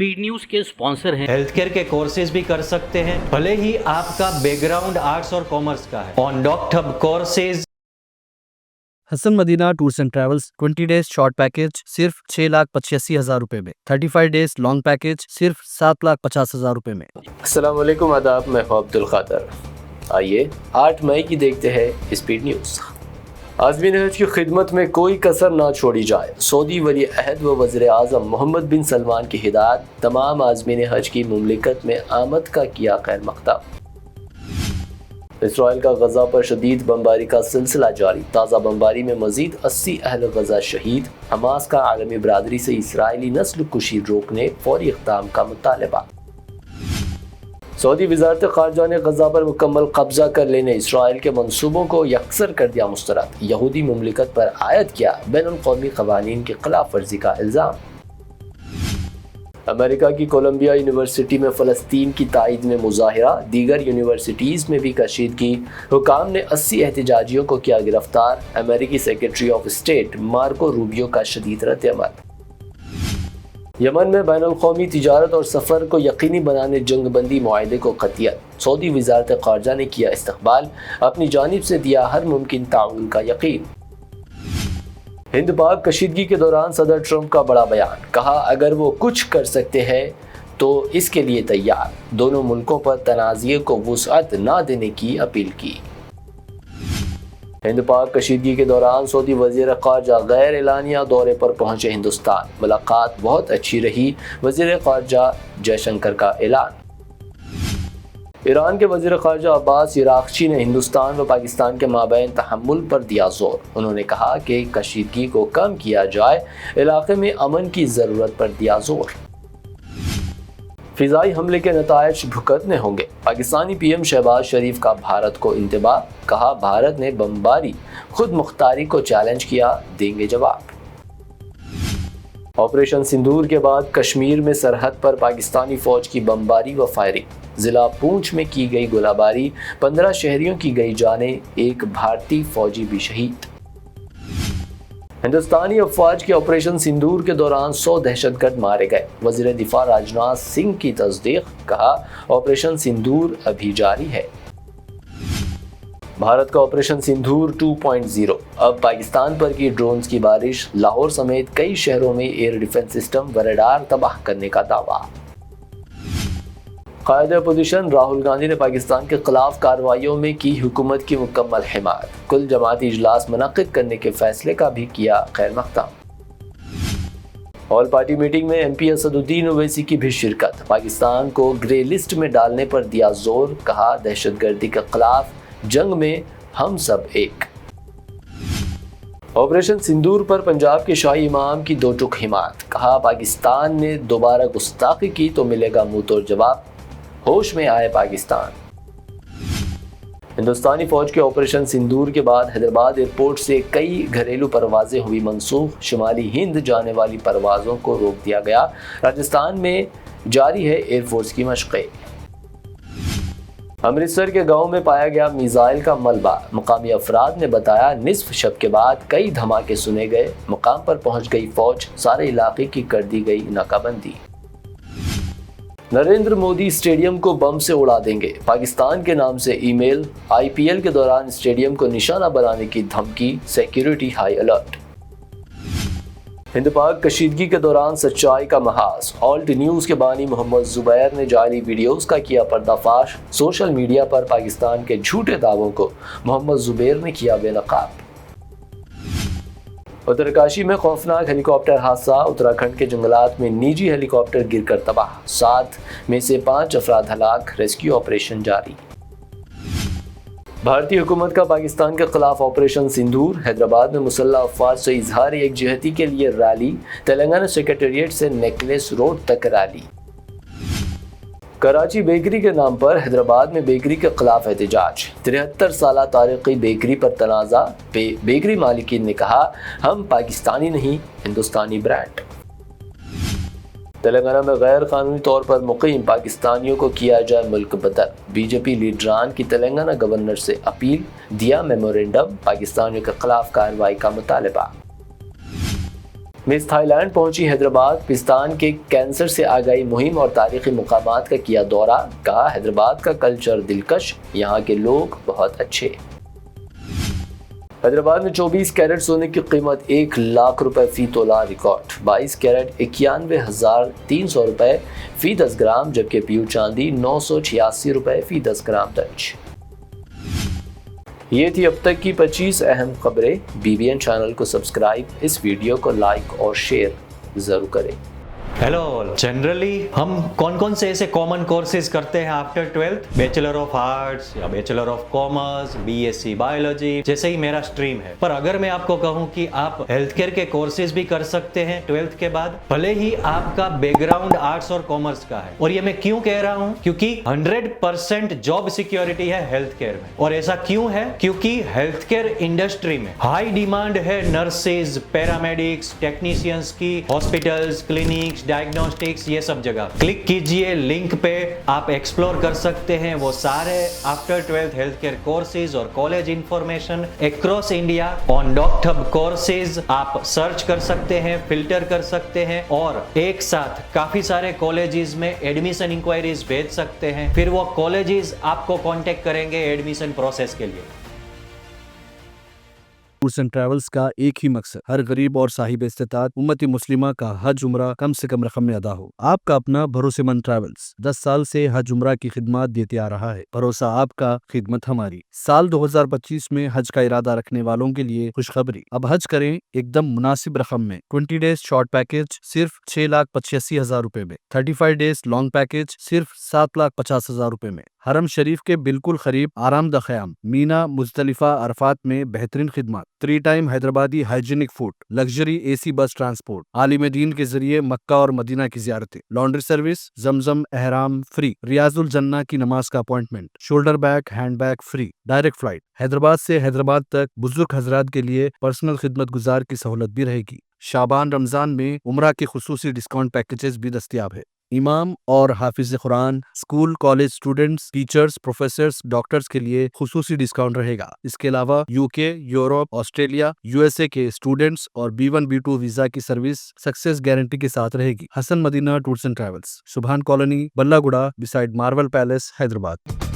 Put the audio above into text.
Speed news के sponsor हैं। Health care के कोर्सेज भी कर सकते हैं, भले ही आपका बैकग्राउंड आर्ट्स और कॉमर्स का है। On doctor courses. Hasan Madina tours and travels 20 days short package सिर्फ 6,85,000 रुपए में, 35 डेज लॉन्ग पैकेज सिर्फ 7,50,000 रुपए में। अस्सलाम वालेकुम, आदाब, मैं हूं अब्दुल कादर। आइए 8 मई की देखते हैं स्पीड न्यूज़। आज़मीन हज की खिदमत में कोई कसर ना छोड़ी जाए। सऊदी वली अहद व वज़ीर आज़म मोहम्मद बिन सलमान की हिदायत, तमाम आज़मीन हज की मुमलिकत में आमद का किया खैर मक़दम। इसराइल का गज़ा पर शदीद बमबारी का सिलसिला जारी। ताज़ा बमबारी में मज़ीद 80 अहल गज़ा शहीद। हमास का आलमी बरादरी से इसराइली नस्ल कुशी रोकने फौरी इक़दाम का मुतालबा। सऊदी वज़ारत ख़ारजा ने गज़ा पर मुकम्मल कब्ज़ा कर लेने इसराइल के मंसूबों को यकसर कर दिया मुस्तरद। यहूदी मुमलिकत पर आयद किया बैनुल-क़ौमी क़वानीन की खिलाफ वर्जी का इल्ज़ाम। अमेरिका की कोलंबिया यूनिवर्सिटी में फ़लस्तीन की ताईद में मुज़ाहिरा। दीगर यूनिवर्सिटीज़ में भी कशीदगी। हुकाम ने 80 एहतजाजियों को किया गिरफ्तार। अमेरिकी secretary of state Marco Rubio का शदीद रद्द-ए-अमल। यमन में बैनुल-क़ौमी तिजारत और सफ़र को यकीनी बनाने जंग बंदी मुआहदे को क़तियत। सऊदी वज़ारत ख़ारजा ने किया इस्तक़बाल, अपनी जानिब से दिया हर मुमकिन ताउन का यकीन। हिंद पाक कशीदगी के दौरान सदर ट्रंप का बड़ा बयान, कहा अगर वो कुछ कर सकते हैं तो इसके लिए तैयार। दोनों मुल्कों पर तनाज़े को वुसअत ना देने की अपील की। हिंद पाक कशीदगी के दौरान सऊदी वज़ीर ख़ारजा गैर एलानिया दौरे पर पहुंचे हिंदुस्तान। मुलाकात बहुत अच्छी रही, वज़ीर ख़ारजा जयशंकर का ऐलान। ईरान के वज़ीर ख़ारजा अब्बास इराक़ची ने हिंदुस्तान व पाकिस्तान के माबैन तहम्मुल पर दिया जोर। उन्होंने कहा कि कशीदगी को कम किया जाए, इलाक़े में अमन की ज़रूरत पर दिया जोर। फ़िज़ाई हमले के नतायज भुगतने होंगे। पाकिस्तानी पीएम शहबाज शरीफ का भारत को इंतबाह, कहा भारत ने बमबारी खुद मुख्तारी को चैलेंज किया, देंगे जवाब। ऑपरेशन सिंदूर के बाद कश्मीर में सरहद पर पाकिस्तानी फ़ौज की बमबारी व फायरिंग। ज़िला पूंछ में की गई गोलाबारी, 15 शहरियों की गई जानें, एक भारतीय फ़ौजी भी शहीद। हिंदुस्तानी अफवाज के ऑपरेशन सिंदूर के दौरान 100 दहशतगर्द मारे गए। वज़ीर दिफा राजनाथ सिंह की तस्दीक, कहा ऑपरेशन सिंदूर अभी जारी है। भारत का ऑपरेशन सिंदूर 2.0, अब पाकिस्तान पर की ड्रोन्स की बारिश। लाहौर समेत कई शहरों में एयर डिफेंस सिस्टम व रडार तबाह करने का दावा। क़ायद अपोजिशन राहुल गांधी ने पाकिस्तान के खिलाफ कार्रवाइयों में की हुकूमत की मुकम्मल हिमायत। कुल जमाती इजलास मुनक़्क़िद करने के फैसले का भी किया खैर मक़दम। ऑल पार्टी मीटिंग में MP असदुद्दीन ओवैसी की भी शिरकत। पाकिस्तान को ग्रे लिस्ट में डालने पर दिया जोर, कहा दहशतगर्दी के खिलाफ जंग में हम सब एक। ऑपरेशन सिंदूर पर पंजाब के शाही इमाम की दो टुक हिमायत, कहा पाकिस्तान ने दोबारा गुस्ताखी की तो मिलेगा मुंह तोड़ जवाब, होश में आए पाकिस्तान। हिंदुस्तानी फौज के ऑपरेशन सिंदूर के बाद हैदराबाद एयरपोर्ट से कई घरेलू परवाजें हुई मनसूख। शुमाली हिंद जाने वाली परवाजों को रोक दिया गया। राजस्थान में जारी है एयरफोर्स की मशक़ें। अमृतसर के गांव में पाया गया मिसाइल का मलबा। मुकामी अफराद ने बताया निस्फ शब के बाद कई धमाके सुने गए। मुकाम पर पहुंच गई फौज, सारे इलाके की कर दी गई नाकाबंदी। नरेंद्र मोदी स्टेडियम को बम से उड़ा देंगे, पाकिस्तान के नाम से ईमेल। IPL के दौरान स्टेडियम को निशाना बनाने की धमकी, सिक्योरिटी हाई अलर्ट। हिंद पाक कशीदगी के दौरान सच्चाई का महाज। ऑल्ट न्यूज़ के बानी मोहम्मद जुबैर ने जाली वीडियोस का किया पर्दाफाश। सोशल मीडिया पर पाकिस्तान के झूठे दावों को मोहम्मद जुबैर ने किया बेनकाब। उत्तरकाशी में खौफनाक हेलीकॉप्टर हादसा। उत्तराखंड के जंगलात में निजी हेलीकॉप्टर गिरकर तबाह, 7 में से 5 अफराद हलाक। रेस्क्यू ऑपरेशन जारी। भारतीय हुकूमत का पाकिस्तान के खिलाफ ऑपरेशन सिंदूर। हैदराबाद में मुसल्लह अफवाज से इजहार एकजहती के लिए रैली। तेलंगाना सेक्रेटेरिएट से नेकलेस रोड तक रैली। कराची बेकरी के नाम पर हैदराबाद में बेकरी के खिलाफ एहतजाज। 73 साला तारीखी बेकरी पर तनाज़ा। बेकरी मालिकीन ने कहा हम पाकिस्तानी नहीं, हिंदुस्तानी ब्रांड। तेलंगाना में गैर कानूनी तौर पर मुकीम पाकिस्तानियों को किया जाए मुल्क बदर। बीजेपी लीडरान की तेलंगाना गवर्नर से अपील, दिया मेमोरेंडम। पाकिस्तानियों के खिलाफ कार्रवाई का मुतालबा। مس تھائی لینڈ پہنچی حیدرآباد، پاکستان کے کینسر سے آگاہی مہم اور تاریخی مقامات کا کیا دورہ، کہا حیدرآباد کا کلچر دلکش، یہاں کے لوگ بہت اچھے۔ حیدرآباد میں 24 کیرٹ سونے کی قیمت 1 لاکھ روپے فی تولہ ریکارڈ، 22 کیرٹ 91,300 روپے فی 10 گرام، جبکہ پیور چاندی 986 روپے فی 10 گرام درج۔ یہ تھی اب تک کی 25 اہم خبریں۔ BBN چینل کو سبسکرائب، اس ویڈیو کو لائک اور شیئر ضرور کریں۔ हेलो जनरली हम कौन कौन से ऐसे कॉमन कोर्सेज करते हैं after 12th? Bachelor of arts या bachelor of commerce, BSc biology, जैसे ही मेरा स्ट्रीम है। पर अगर मैं आपको कहूं कि आप हेल्थ केयर के कोर्सेज भी कर सकते हैं 12th के बाद, भले ही आपका बैकग्राउंड आर्ट्स और कॉमर्स का है। और ये मैं क्यों कह रहा हूं? क्योंकि 100% जॉब सिक्योरिटी है हेल्थ केयर में। और ऐसा क्यों है? क्योंकि हेल्थ केयर इंडस्ट्री में हाई डिमांड है नर्सेज, पैरामेडिक्स, टेक्नीशियंस की, हॉस्पिटल्स, क्लिनिक्स, डायग्नोस्टिक्स, ये सब जगह। क्लिक कीजिए लिंक पे, आप एक्सप्लोर कर सकते हैं वो सारे after 12th health care courses और college information across India on Docthub courses. आप सर्च कर सकते हैं, फिल्टर कर सकते हैं और एक साथ काफी सारे कॉलेजेस में एडमिशन इंक्वायरीज भेज सकते हैं। फिर वो कॉलेजेस आपको कांटेक्ट करेंगे एडमिशन प्रोसेस के लिए। टूर्स एंड ट्रैवल्स का एक ही मकसद, हर गरीब और साहिब इस्तेताअत उम्मत मुस्लिमा का हज उम्रा कम से कम रकम में अदा हो। आपका अपना भरोसेमंद ट्रैवल्स 10 साल से हज उम्रा की खिदमत देते आ रहा है। भरोसा आपका, खिदमत हमारी। साल 2025 में हज का इरादा रखने वालों के लिए खुशखबरी, अब हज करें एकदम मुनासिब रकम में। 20 डेज शॉर्ट पैकेज सिर्फ 6,85,000 रुपए में, 35 डेज लॉन्ग पैकेज सिर्फ 7,50,000 रुपए में। हरम शरीफ के बिल्कुल करीब आरामदा ख़याम, मीना, मुज़दलिफ़ा, अरफात में बेहतरीन खिदमत, 3 time Hyderabadi hygienic food, luxury AC बस ट्रांसपोर्ट, आलिम दीन के जरिए मक्का और मदीना की ज़ियारतें, लॉन्ड्री सर्विस, जमजम एहराम फ्री, रियाजुल जन्ना की नमाज का appointment, shoulder bag, hand bag free, direct flight, Hyderabad से हैदराबाद तक बुजुर्ग हजरात के लिए पर्सनल खिदमत गुजार की सहूलत भी रहेगी। शाबान रमजान में उम्रा के खुसूसी डिस्काउंट पैकेजेस भी दस्तियाब है। इमाम और हाफिज कुरान, school college students, teachers, professors, doctors के लिए खुसूसी डिस्काउंट रहेगा। इसके अलावा UK, यूरोप, ऑस्ट्रेलिया, USA के स्टूडेंट्स और B1 B2 वीजा की सर्विस सक्सेस गारंटी के साथ रहेगी। Hasan Madina tours and travels, Subhan colony, Ballaguda, beside Marvel Palace, Hyderabad.